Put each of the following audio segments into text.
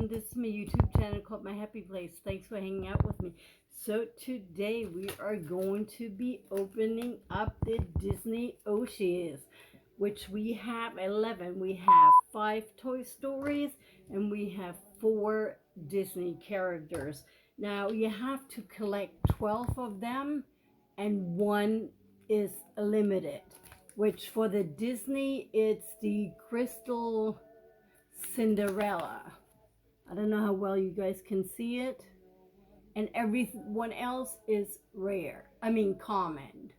everyone, this is my YouTube channel called My Happy Place. Thanks for hanging out with me. So today we are going to be opening up the Disney Ooshies, which we have 11. We have 5 Toy Stories and we have 4 Disney characters. Now you have to collect 12 of them and one is limited, which for the Disney it's the Crystal Cinderella. I don't know how well you guys can see it. And everyone else is rare. I mean common.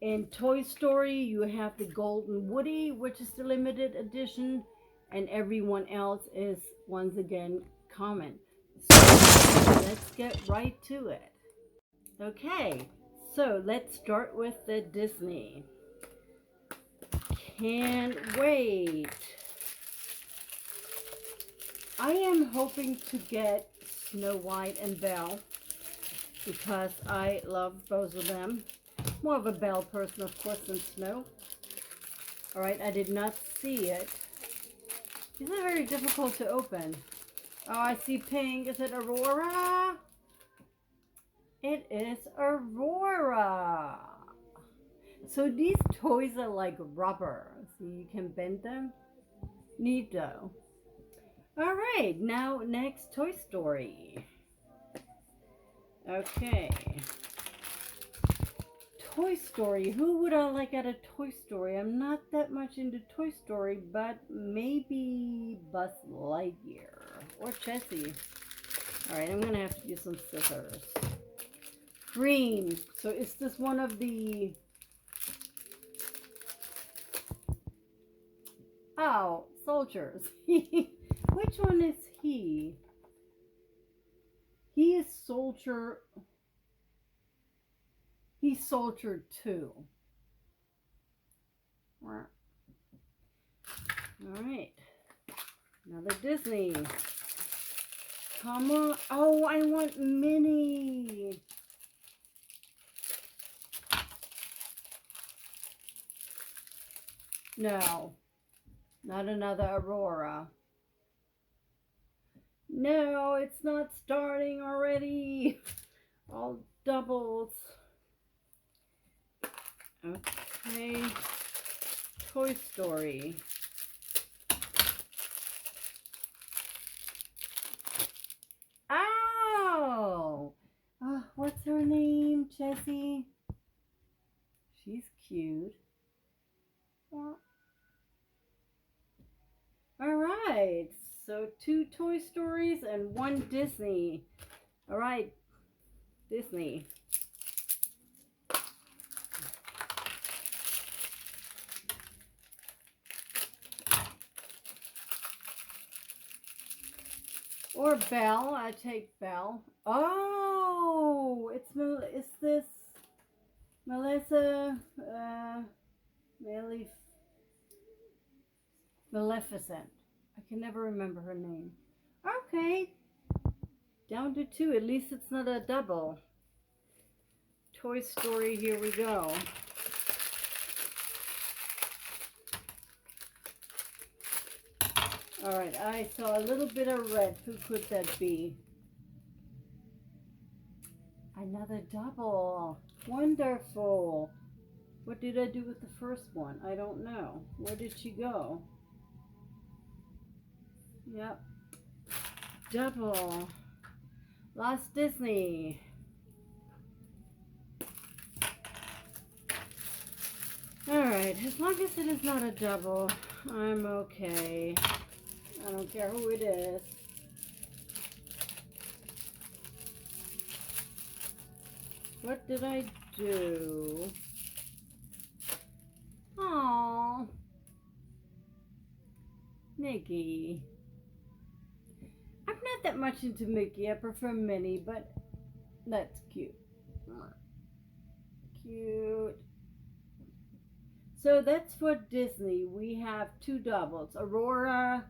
In Toy Story, you have the Golden Woody, which is the limited edition. And everyone else is, once again, common. So let's get right to it. Okay, so let's start with the Disney. Can't wait. I am hoping to get Snow White and Belle because I love both of them. More of a Belle person, of course, than Snow. Alright, I did not see it. These are very difficult to open. Oh, I see pink. Is it Aurora? It is Aurora. So these toys are like rubber. So you can bend them. Neat though. Alright, now next Toy Story. Okay. Toy Story. Who would I like at a Toy Story? I'm not that much into Toy Story, but maybe Buzz Lightyear or Jessie. Alright, I'm going to have to use some scissors. Green. So is this one of the... Oh, soldiers. Which one is he? He is Soldier. He's Soldier 2. Alright. Another Disney. Come on. Oh, I want Minnie. No. Not another Aurora. No, it's not starting already. All doubles. Okay. Toy Story. Ow! What's her name? Jessie? She's cute. Alright. So 2 Toy Stories and 1 Disney. Alright, Disney. Or Belle. I take Belle. Oh, is this Melissa Maleficent. I can never remember her name. Okay. Down to 2. At least it's not a double. Toy Story, here we go. Alright, I saw a little bit of red. Who could that be? Another double. Wonderful. What did I do with the first one? I don't know. Where did she go? Yep. Double. Lost Disney. Alright, as long as it is not a double, I'm okay. I don't care who it is. What did I do? Aww. Mickey. I'm not that much into Mickey. I prefer Minnie, but that's cute. Cute. So that's for Disney. We have 2 doubles. Aurora.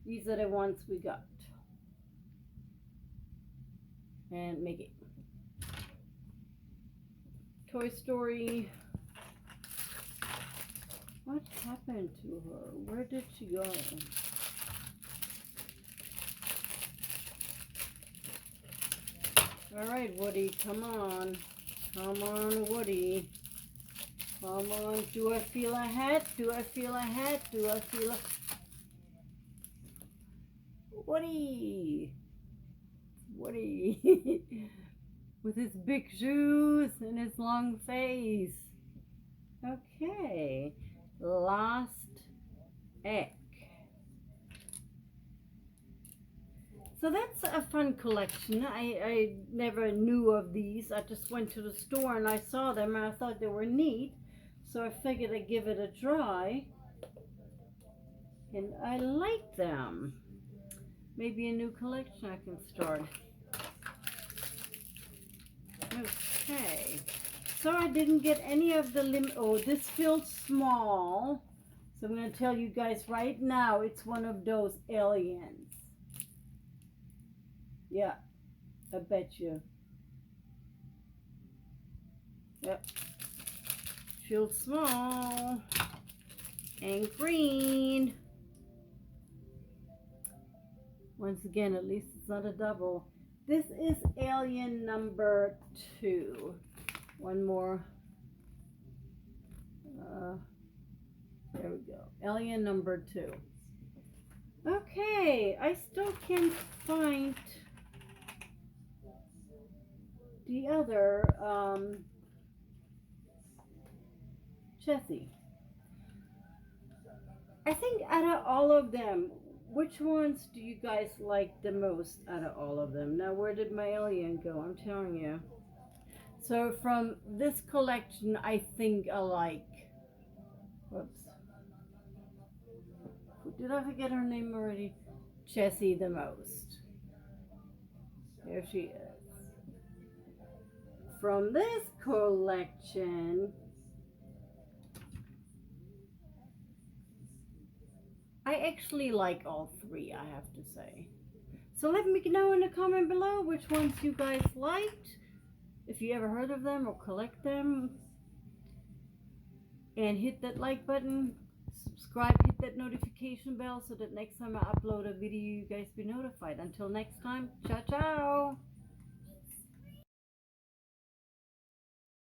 These are the ones we got. And Mickey. Toy Story. What happened to her? Where did she go? All right, Woody, come on. Come on, Woody. Come on. Do I feel a hat? Do I feel a hat? Do I feel a... Woody! Woody! With his big shoes and his long face. Okay. Last egg. So that's a fun collection. I never knew of these. I just went to the store and I saw them and I thought they were neat. So I figured I'd give it a try. And I like them. Maybe a new collection I can start. Okay. So I didn't get any of the oh, this feels small. So I'm going to tell you guys right now, it's one of those aliens. Yeah, I bet you. Yep. Feels small. And green. Once again, at least it's not a double. This is alien number 2. One more. There we go. Alien number 2. Okay, I still can't find the other Jessie. I think out of all of them, which ones do you guys like the most out of all of them? Now, where did my alien go? I'm telling you. So from this collection, I think I like, whoops. Did I forget her name already? Jessie the most. There she is. From this collection, I actually like all 3, I have to say. So let me know in the comment below which ones you guys liked, if you ever heard of them or collect them. And hit that like button, subscribe, hit that notification bell so that next time I upload a video you guys be notified. Until next time, ciao ciao!